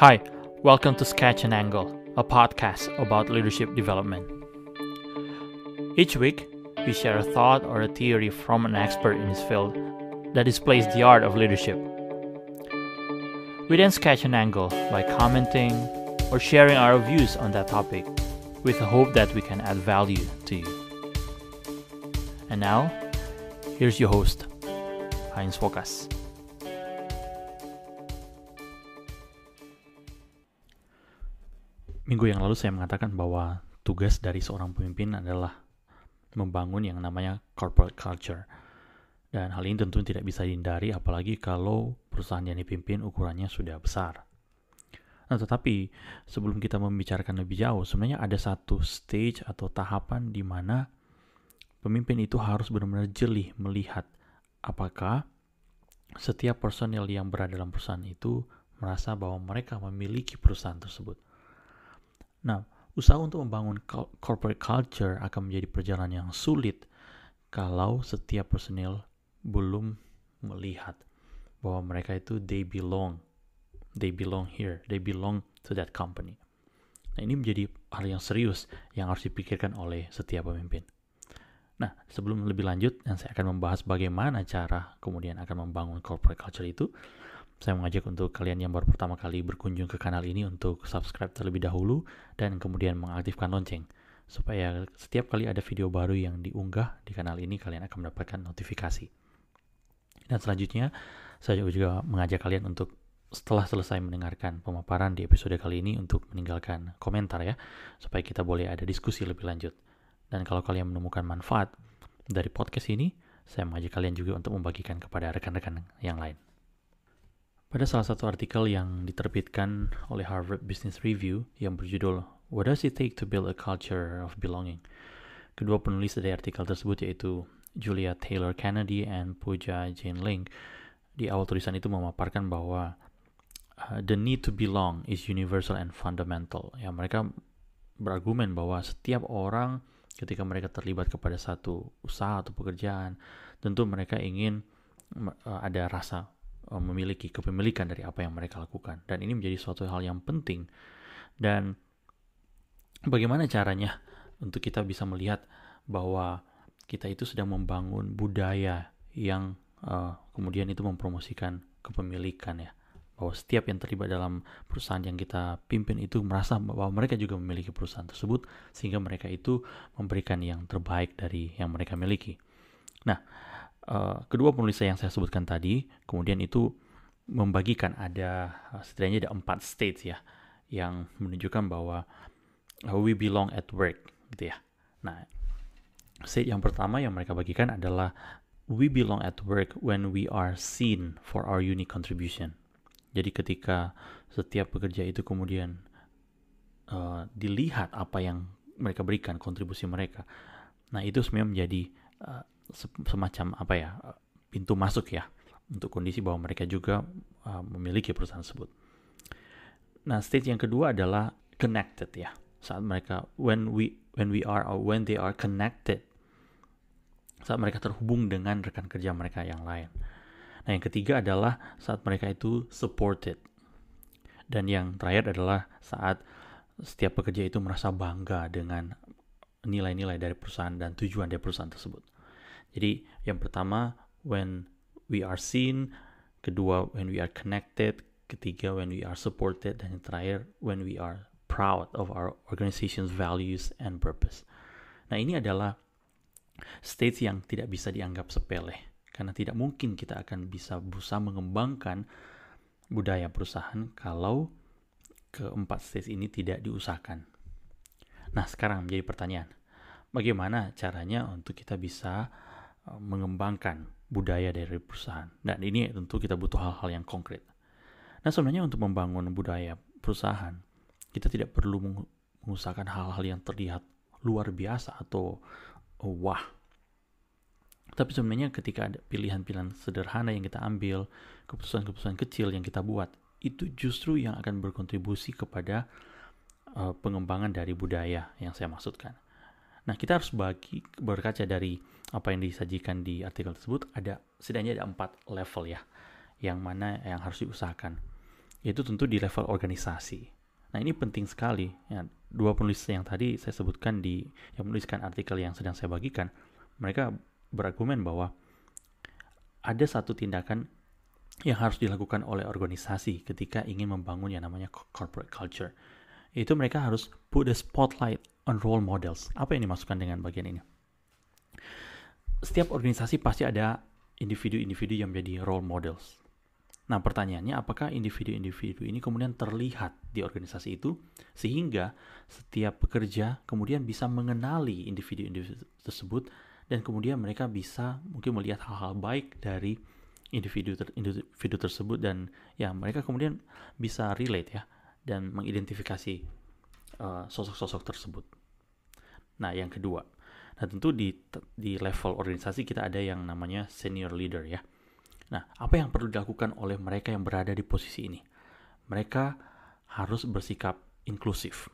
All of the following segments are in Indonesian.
Hi, welcome to Sketch and Angle, a podcast about leadership development. Each week, we share a thought or a theory from an expert in his field that displays the art of leadership. We then sketch an angle by commenting or sharing our views on that topic with the hope that we can add value to you. And now, here's your host, Heinz Wokas. Minggu yang lalu saya mengatakan bahwa tugas dari seorang pemimpin adalah membangun yang namanya corporate culture. Dan hal ini tentu tidak bisa dihindari apalagi kalau perusahaan yang dipimpin ukurannya sudah besar. Nah, tetapi sebelum kita membicarakan lebih jauh, sebenarnya ada satu stage atau tahapan di mana pemimpin itu harus benar-benar jeli melihat apakah setiap personel yang berada dalam perusahaan itu merasa bahwa mereka memiliki perusahaan tersebut. Nah, usaha untuk membangun corporate culture akan menjadi perjalanan yang sulit kalau setiap personel belum melihat bahwa mereka itu they belong here, they belong to that company. Nah, ini menjadi hal yang serius yang harus dipikirkan oleh setiap pemimpin. Nah, sebelum lebih lanjut, saya akan membahas bagaimana cara kemudian akan membangun corporate culture itu. Saya mengajak untuk kalian yang baru pertama kali berkunjung ke kanal ini untuk subscribe terlebih dahulu dan kemudian mengaktifkan lonceng supaya setiap kali ada video baru yang diunggah di kanal ini kalian akan mendapatkan notifikasi. Dan selanjutnya saya juga mengajak kalian untuk setelah selesai mendengarkan pemaparan di episode kali ini untuk meninggalkan komentar ya supaya kita boleh ada diskusi lebih lanjut. Dan kalau kalian menemukan manfaat dari podcast ini, saya mengajak kalian juga untuk membagikan kepada rekan-rekan yang lain. Pada salah satu artikel yang diterbitkan oleh Harvard Business Review yang berjudul What Does It Take to Build a Culture of Belonging? Kedua penulis dari artikel tersebut yaitu Julia Taylor Kennedy and Pooja Jain Ling. Di awal tulisan itu memaparkan bahwa the need to belong is universal and fundamental. Ya, mereka berargumen bahwa setiap orang ketika mereka terlibat kepada satu usaha atau pekerjaan, tentu mereka ingin ada rasa memiliki kepemilikan dari apa yang mereka lakukan. Dan ini menjadi suatu hal yang penting. Dan bagaimana caranya untuk kita bisa melihat bahwa kita itu sedang membangun budaya yang kemudian itu mempromosikan kepemilikan ya. Bahwa setiap yang terlibat dalam perusahaan yang kita pimpin itu merasa bahwa mereka juga memiliki perusahaan tersebut sehingga mereka itu memberikan yang terbaik dari yang mereka miliki. Nah, kedua penulis yang saya sebutkan tadi, kemudian itu membagikan ada setidaknya ada 4 states ya, yang menunjukkan bahwa we belong at work, gitu ya. Nah, state yang pertama yang mereka bagikan adalah we belong at work when we are seen for our unique contribution. Jadi ketika setiap pekerja itu kemudian dilihat apa yang mereka berikan, kontribusi mereka, nah itu sebenarnya menjadi semacam pintu masuk ya untuk kondisi bahwa mereka juga memiliki perusahaan tersebut. Nah, stage yang kedua adalah connected ya. Saat mereka when they are connected, saat mereka terhubung dengan rekan kerja mereka yang lain. Nah, yang ketiga adalah saat mereka itu supported. Dan yang terakhir adalah saat setiap pekerja itu merasa bangga dengan nilai-nilai dari perusahaan dan tujuan dari perusahaan tersebut. Jadi yang pertama when we are seen, kedua when we are connected, ketiga when we are supported, dan yang terakhir when we are proud of our organization's values and purpose. Nah, ini adalah stage yang tidak bisa dianggap sepele karena tidak mungkin kita akan bisa berusaha mengembangkan budaya perusahaan kalau keempat stage ini tidak diusahakan. Nah, sekarang menjadi pertanyaan, bagaimana caranya untuk kita bisa mengembangkan budaya dari perusahaan? Dan ini tentu kita butuh hal-hal yang konkret. Nah, sebenarnya untuk membangun budaya perusahaan, kita tidak perlu mengusahakan hal-hal yang terlihat luar biasa atau wah. Tapi sebenarnya ketika ada pilihan-pilihan sederhana yang kita ambil, keputusan-keputusan kecil yang kita buat, itu justru yang akan berkontribusi kepada pengembangan dari budaya yang saya maksudkan. Nah, kita harus berkaca dari apa yang disajikan di artikel tersebut, setidaknya ada 4 level ya, yang mana yang harus diusahakan. yaitu tentu di level organisasi. Nah, ini penting sekali. Ya, dua penulis yang tadi saya sebutkan yang menuliskan artikel yang sedang saya bagikan, mereka berargumen bahwa ada satu tindakan yang harus dilakukan oleh organisasi ketika ingin membangun yang namanya corporate culture. Yaitu mereka harus put the spotlight on role models. Apa yang dimaksudkan dengan bagian ini? Setiap organisasi pasti ada individu-individu yang menjadi role models. Nah, pertanyaannya, apakah individu-individu ini kemudian terlihat di organisasi itu sehingga setiap pekerja kemudian bisa mengenali individu-individu tersebut dan kemudian mereka bisa mungkin melihat hal-hal baik dari individu tersebut dan ya mereka kemudian bisa relate ya dan mengidentifikasi sosok-sosok tersebut. Nah, yang kedua, nah tentu di level organisasi kita ada yang namanya senior leader ya. Nah, apa yang perlu dilakukan oleh mereka yang berada di posisi ini? Mereka harus bersikap inklusif.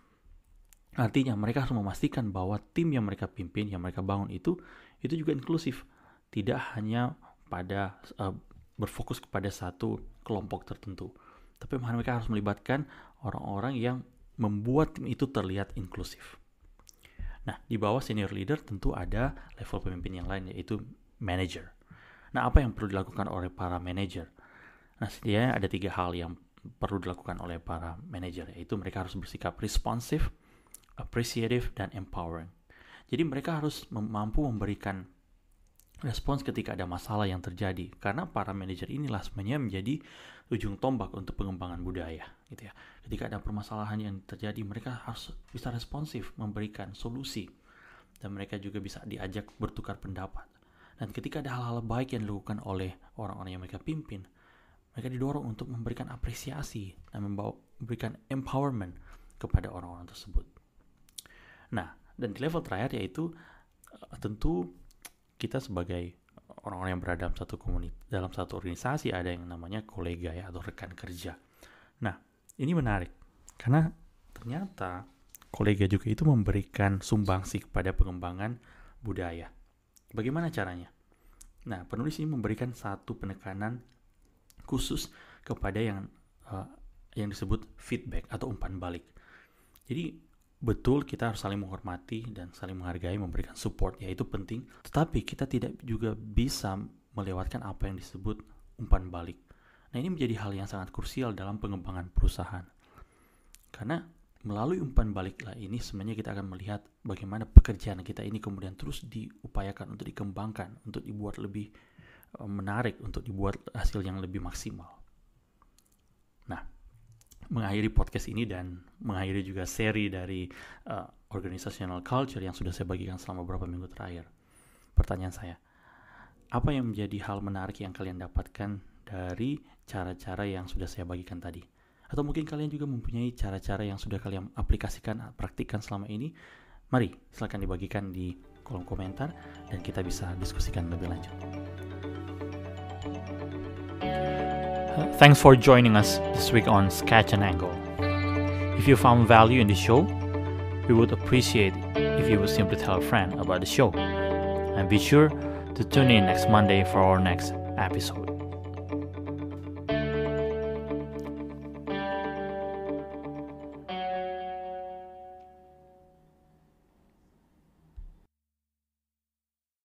Artinya mereka harus memastikan bahwa tim yang mereka pimpin, yang mereka bangun itu juga inklusif. Tidak hanya pada berfokus kepada satu kelompok tertentu. Tapi mereka harus melibatkan orang-orang yang membuat tim itu terlihat inklusif. Nah, di bawah senior leader tentu ada level pemimpin yang lain, yaitu manager. Nah, apa yang perlu dilakukan oleh para manajer? Nah, setidaknya ada 3 hal yang perlu dilakukan oleh para manajer, yaitu mereka harus bersikap responsif, appreciative, dan empowering. Jadi mereka harus mampu memberikan respons ketika ada masalah yang terjadi, karena para manajer inilah sebenarnya menjadi ujung tombak untuk pengembangan budaya, gitu ya. Ketika ada permasalahan yang terjadi, mereka harus bisa responsif, memberikan solusi, dan mereka juga bisa diajak bertukar pendapat. Dan ketika ada hal-hal baik yang dilakukan oleh orang-orang yang mereka pimpin, mereka didorong untuk memberikan apresiasi dan memberikan empowerment kepada orang-orang tersebut. Nah, dan di level terakhir yaitu tentu kita sebagai orang-orang yang berada dalam satu organisasi ada yang namanya kolega ya atau rekan kerja. Nah, ini menarik karena ternyata kolega juga itu memberikan sumbangsi kepada pengembangan budaya. Bagaimana caranya? Nah, penulis ini memberikan satu penekanan khusus kepada yang disebut feedback atau umpan balik. Jadi, betul kita harus saling menghormati dan saling menghargai, memberikan support, ya itu penting. Tetapi kita tidak juga bisa melewatkan apa yang disebut umpan balik. Nah, ini menjadi hal yang sangat krusial dalam pengembangan perusahaan. Karena melalui umpan baliklah ini sebenarnya kita akan melihat bagaimana pekerjaan kita ini kemudian terus diupayakan untuk dikembangkan, untuk dibuat lebih menarik, untuk dibuat hasil yang lebih maksimal. Nah, mengakhiri podcast ini dan mengakhiri juga seri dari organizational culture yang sudah saya bagikan selama beberapa minggu terakhir. Pertanyaan saya, apa yang menjadi hal menarik yang kalian dapatkan dari cara-cara yang sudah saya bagikan tadi? Atau mungkin kalian juga mempunyai cara-cara yang sudah kalian aplikasikan, praktikkan selama ini. Mari, silakan dibagikan di kolom komentar dan kita bisa diskusikan lebih lanjut. Thanks for joining us this week on Sketch and Angle. If you found value in the show, we would appreciate if you would simply tell a friend about the show. And be sure to tune in next Monday for our next episode.